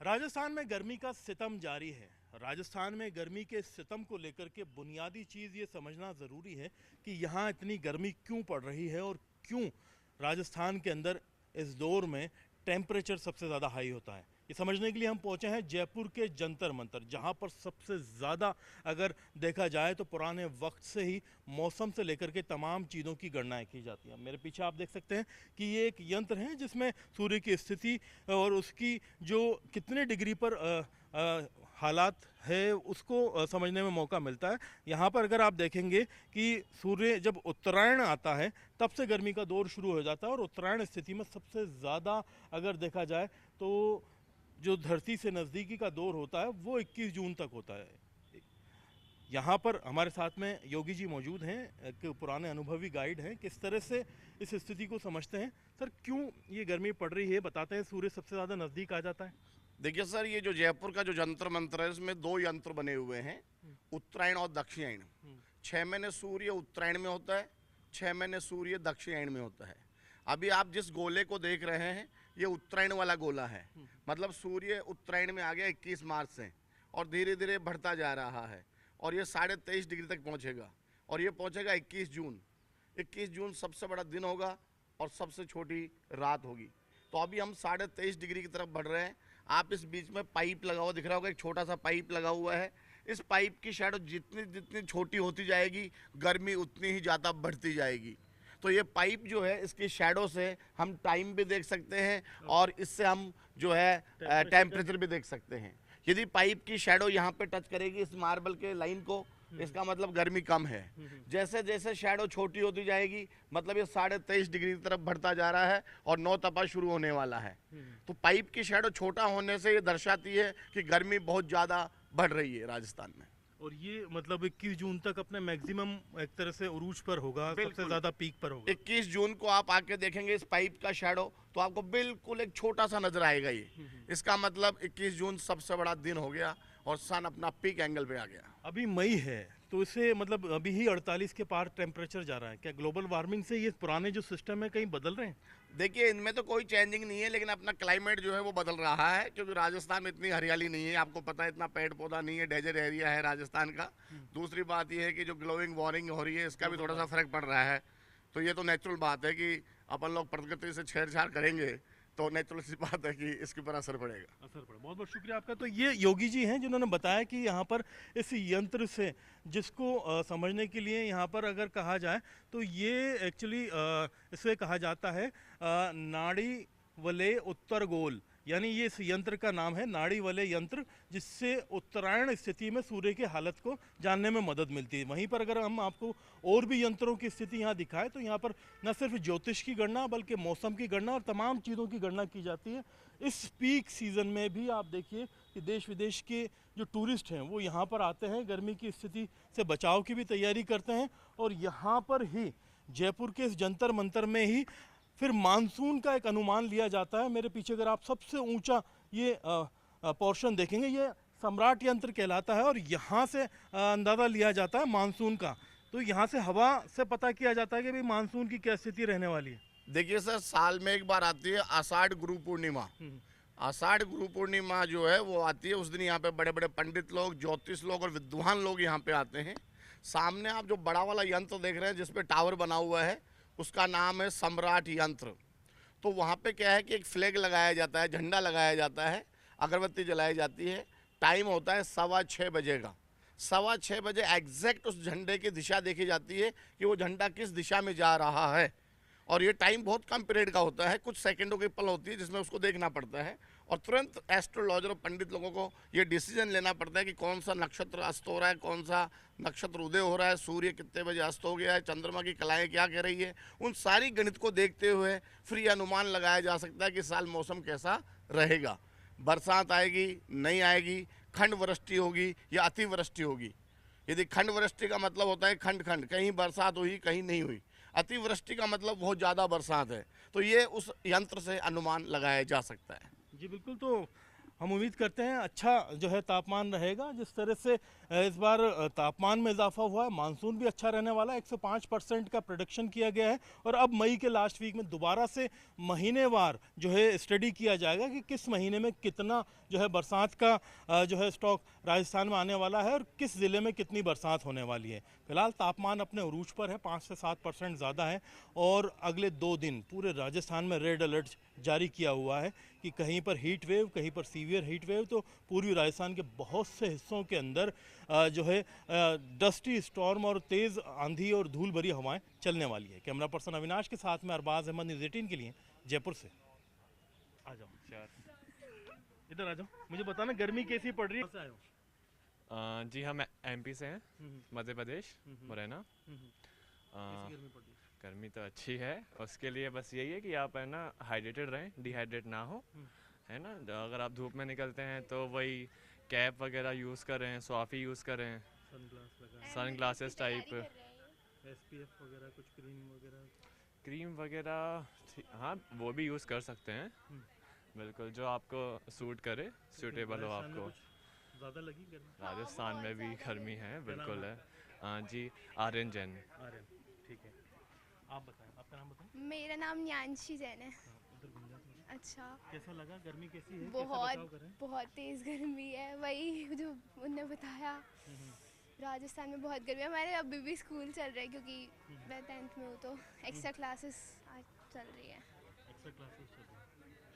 राजस्थान में गर्मी का सितम जारी है। राजस्थान में गर्मी के सितम को लेकर के बुनियादी चीज़ ये समझना ज़रूरी है कि यहाँ इतनी गर्मी क्यों पड़ रही है और क्यों राजस्थान के अंदर इस दौर में टेम्परेचर सबसे ज़्यादा हाई होता है। ये समझने के लिए हम पहुँचे हैं जयपुर के जंतर मंतर, जहाँ पर सबसे ज़्यादा अगर देखा जाए तो पुराने वक्त से ही मौसम से लेकर के तमाम चीज़ों की गणनाएं की जाती हैं। मेरे पीछे आप देख सकते हैं कि ये एक यंत्र है जिसमें सूर्य की स्थिति और उसकी जो कितने डिग्री पर हालात है उसको समझने में मौका मिलता है। यहाँ पर अगर आप देखेंगे कि सूर्य जब उत्तरायण आता है तब से गर्मी का दौर शुरू हो जाता है और उत्तरायण स्थिति में सबसे ज़्यादा अगर देखा जाए तो जो धरती से नज़दीकी का दौर होता है वो 21 जून तक होता है। यहाँ पर हमारे साथ में योगी जी मौजूद हैं, एक पुराने अनुभवी गाइड हैं। किस तरह से इस स्थिति को समझते हैं सर, क्यों ये गर्मी पड़ रही है? बताते हैं सूर्य सबसे ज़्यादा नज़दीक आ जाता है। देखिए सर, ये जो जयपुर का जो जंतर मंतर है इसमें दो यंत्र बने हुए हैं, उत्तरायण और दक्षिणायन। 6 महीने सूर्य उत्तरायण में होता है, 6 महीने सूर्य दक्षिणायन में होता है। अभी आप जिस गोले को देख रहे हैं ये उत्तरायण वाला गोला है, मतलब सूर्य उत्तरायण में आ गया 21 मार्च से और धीरे धीरे बढ़ता जा रहा है और ये 23.5 डिग्री तक पहुंचेगा और ये पहुंचेगा 21 जून। 21 जून सबसे बड़ा दिन होगा और सबसे छोटी रात होगी। तो अभी हम 23.5 डिग्री की तरफ बढ़ रहे हैं। आप इस बीच में पाइप लगा हुआ दिख रहा होगा, एक छोटा सा पाइप लगा हुआ है। इस पाइप की शैडो जितनी जितनी छोटी होती जाएगी गर्मी उतनी ही ज़्यादा बढ़ती जाएगी। तो ये पाइप जो है इसकी शैडो से हम टाइम भी देख सकते हैं और इससे हम जो है टेम्परेचर भी देख सकते हैं। यदि पाइप की शैडो यहाँ पे टच करेगी इस मार्बल के लाइन को, इसका मतलब गर्मी कम है। जैसे जैसे शैडो छोटी होती जाएगी मतलब ये 23.5 डिग्री की तरफ बढ़ता जा रहा है और 9 तपा शुरू होने वाला है। तो पाइप की शैडो छोटा होने से ये दर्शाती है कि गर्मी बहुत ज़्यादा बढ़ रही है राजस्थान में। और ये मतलब 21 जून तक अपने मैक्सिमम एक तरह से उरूज पर होगा, सबसे ज़्यादा पीक पर होगा। 21 जून को आप आके देखेंगे इस पाइप का शैडो तो आपको बिल्कुल एक छोटा सा नजर आएगा ये। इसका मतलब 21 जून सबसे बड़ा दिन हो गया और सन अपना पीक एंगल पे आ गया। अभी मई है तो इसे मतलब अभी ही 48 के पार टेम्परेचर जा रहा है। क्या ग्लोबल वार्मिंग से ये पुराने जो सिस्टम है कहीं बदल रहे हैं? देखिए इनमें तो कोई चेंजिंग नहीं है, लेकिन अपना क्लाइमेट जो है वो बदल रहा है क्योंकि राजस्थान में इतनी हरियाली नहीं है। आपको पता है इतना पेड़ पौधा नहीं है, डेजर्ट एरिया है राजस्थान का। दूसरी बात ये है कि जो ग्लोइंग वार्मिंग हो रही है इसका भी थोड़ा सा फर्क पड़ रहा है। तो ये तो नेचुरल बात है कि अपन लोग प्रकृति से छेड़छाड़ करेंगे तो नेचुरल सी बात है कि इसके ऊपर असर पड़ेगा। बहुत बहुत शुक्रिया आपका। तो ये योगी जी हैं जिन्होंने बताया कि यहाँ पर इस यंत्र से जिसको समझने के लिए यहाँ पर अगर कहा जाए तो ये एक्चुअली इसे कहा जाता है नाड़ी वलय उत्तर गोल, यानी ये इस यंत्र का नाम है नाड़ी वलय यंत्र, जिससे उत्तरायण स्थिति में सूर्य की हालत को जानने में मदद मिलती है। वहीं पर अगर हम आपको और भी यंत्रों की स्थिति यहाँ दिखाएं तो यहाँ पर न सिर्फ ज्योतिष की गणना बल्कि मौसम की गणना और तमाम चीज़ों की गणना की जाती है। इस पीक सीज़न में भी आप देखिए कि देश विदेश के जो टूरिस्ट हैं वो यहाँ पर आते हैं, गर्मी की स्थिति से बचाव की भी तैयारी करते हैं और यहाँ पर ही जयपुर के इस जंतर मंतर में ही फिर मानसून का एक अनुमान लिया जाता है। मेरे पीछे अगर आप सबसे ऊंचा ये पोर्शन देखेंगे ये सम्राट यंत्र कहलाता है और यहाँ से अंदाज़ा लिया जाता है मानसून का। तो यहाँ से हवा से पता किया जाता है कि भाई मानसून की क्या स्थिति रहने वाली है। देखिए सर, साल में एक बार आती है आषाढ़ गुरु पूर्णिमा। आषाढ़ गुरु पूर्णिमा जो है वो आती है, उस दिन यहाँ पे बड़े बड़े पंडित लोग, ज्योतिष लोग और विद्वान लोग यहाँ पे आते हैं। सामने आप जो बड़ा वाला यंत्र देख रहे हैं जिसपे टावर बना हुआ है उसका नाम है सम्राट यंत्र। तो वहाँ पे क्या है कि एक फ्लैग लगाया जाता है, झंडा लगाया जाता है, अगरबत्ती जलाई जाती है। टाइम होता है 6:15 बजे का। 6:15 बजे एग्जैक्ट उस झंडे की दिशा देखी जाती है कि वो झंडा किस दिशा में जा रहा है और ये टाइम बहुत कम पीरियड का होता है, कुछ सेकंडों की पल होती है जिसमें उसको देखना पड़ता है और तुरंत एस्ट्रोलॉजर और पंडित लोगों को ये डिसीजन लेना पड़ता है कि कौन सा नक्षत्र अस्त हो रहा है, कौन सा नक्षत्र उदय हो रहा है, सूर्य कितने बजे अस्त हो गया है, चंद्रमा की कलाएँ क्या कह रही है। उन सारी गणित को देखते हुए फिर ये अनुमान लगाया जा सकता है कि साल मौसम कैसा रहेगा, बरसात आएगी नहीं आएगी, खंड वृष्टि होगी या अतिवृष्टि होगी। यदि खंड वृष्टि का मतलब होता है खंड खंड, कहीं बरसात हुई कहीं नहीं हुई। अतिवृष्टि का मतलब बहुत ज़्यादा बरसात है। तो ये उस यंत्र से अनुमान लगाया जा सकता है। जी बिल्कुल। तो हम उम्मीद करते हैं अच्छा जो है तापमान रहेगा। जिस तरह से इस बार तापमान में इजाफा हुआ है, मानसून भी अच्छा रहने वाला है, 105% का प्रोडिक्शन किया गया है। और अब मई के लास्ट वीक में दोबारा से महीनेवार जो है स्टडी किया जाएगा कि किस महीने में कितना जो है बरसात का जो है स्टॉक राजस्थान में आने वाला है और किस ज़िले में कितनी बरसात होने वाली है। फिलहाल तापमान अपने उरूज पर है, 5 से 7% ज़्यादा है। और अगले 2 दिन पूरे राजस्थान में रेड अलर्ट जारी किया हुआ है कि कहीं पर हीट वेव, कहीं पर सीवियर हीट वेव। तो पूर्वी राजस्थान के बहुत से हिस्सों के अंदर जो है डस्टी स्टॉर्म और तेज़ आंधी और धूल भरी हवाएं चलने वाली है। कैमरा पर्सन अविनाश के साथ में अरबाज अहमद, न्यूज़ 18 के लिए जयपुर से। आ जाओ इधर आ जाओ, मुझे बताना गर्मी कैसी पड़ रही है। कहाँ से आए हो? जी हम एमपी से हैं, मध्य प्रदेश, मुरैना। कैसी गर्मी पड़ रही है? गर्मी तो अच्छी है, उसके लिए बस यही है कि आप है ना हाइड्रेटेड रहें, डिहाइड्रेट ना हो, है ना। अगर आप धूप में निकलते हैं तो वही कैप वगैरह यूज़ करें, स्वाफी यूज़ करें, सनग्लास लगाएं, सन ग्लासेस टाइप, एसपीएफ वगैरह, कुछ क्रीम वगैरह। क्रीम वगैरह, हाँ वो भी यूज़ कर सकते हैं, बिल्कुल जो आपको सूट करे, सूटेबल हो राजस्थान में आपको। कुछ ज़्यादा लगी गर्मी? राजस्थान में भी गर्मी है, बिल्कुल है। हाँ जी, आर्यन जैन। आर्यन, ठीक है। आप बताएं, आपका नाम बताएं। मेरा नाम न्यांशी जैन है। उधर घूम जाते हैं। अच्छा, कैसा लगा, गर्मी कैसी है, कैसे बहुत बचाव करें? बहुत तेज़ गर्मी है, वही जो उनने बताया। राजस्थान में बहुत गर्मी है। हमारे अभी भी स्कूल चल रहा है क्योंकि मैं 10th में हूँ, तो एक्स्ट्रा क्लासेस आज चल रही है। एक्स्ट्रा क्लासेस चल रही हैं।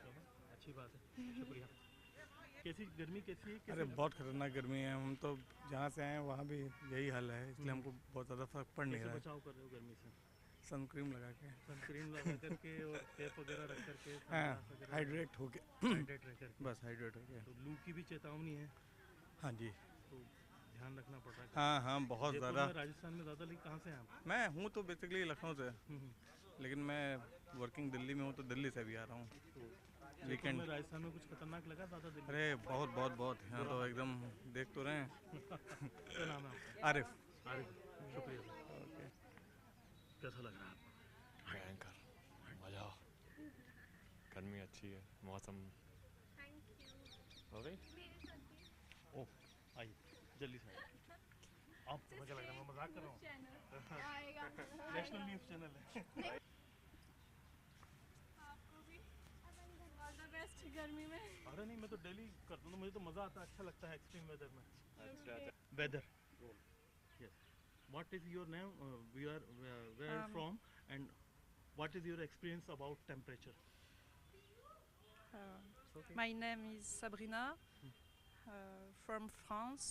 चलो अच्छी बात है, शुक्रिया। कैसी गर्मी कैसी है? अरे बहुत खतरनाक गर्मी है। हम तो जहाँ से आए हैं वहाँ भी यही हाल है, इसलिए हमको बहुत ज़्यादा फर्क पड़ नहीं कैसे रहा है। बचाव कर रहे हो गर्मी से? सनक्रीम लगा के, सनस्क्रीन लगा करके और कैप वगैरह रख करके, हाँ, sunglass वगैरह हाइड्रेट हो के, हाइड्रेट रह करके। बस हाइड्रेट हो गया। तो लू की भी चेतावनी है, हाँ जी, तो ध्यान रखना पड़ रहा है। हाँ हाँ, बहुत जयपुर ज़्यादा। में, राजस्थान में ज़्यादा, लेकिन कहाँ से हैं आप? मैं हूँ तो बेसिकली लखनऊ से, हम्म, लेकिन मैं वर्किंग दिल्ली में हूँ, तो दिल्ली से भी आ रहा हूँ तो जयपुर वीकेंड। में, राजस्थान में कुछ खतरनाक लगा ज़्यादा दिल्ली? अरे बहुत बहुत बहुत, यहाँ तो एकदम देख तो रहे हैं। क्या नाम है आपका? आरिफ। आरिफ, शुक्रिया सर। कैसा लग रहा है आपको? भयंकर मज़ा, गर्मी अच्छी है, मौसम हो गई। ओह आइए जल्दी से आइए। आप मुझे लग रहा है मैं मजाक कर रहा हूँ। नेशनल न्यूज़ चैनल है। गर्मी में अरे नहीं, मैं तो डेली करता हूँ, मुझे तो मज़ा आता है, अच्छा लगता है एक्सट्रीम वेदर में। अच्छा, weather, yes. What is your name, we are where from, and what is your experience about temperature? My name is Sabrina, from France.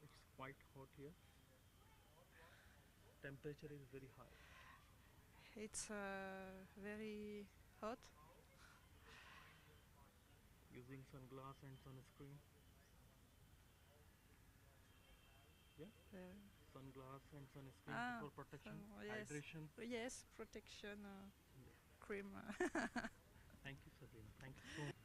It's quite hot here. Temperature is very high. It's very hot. Using sunglass and sunscreen. Sunglass and sunscreen for protection, yes, hydration. yes, protection cream. Thank you, Sabrina. Thank you so much.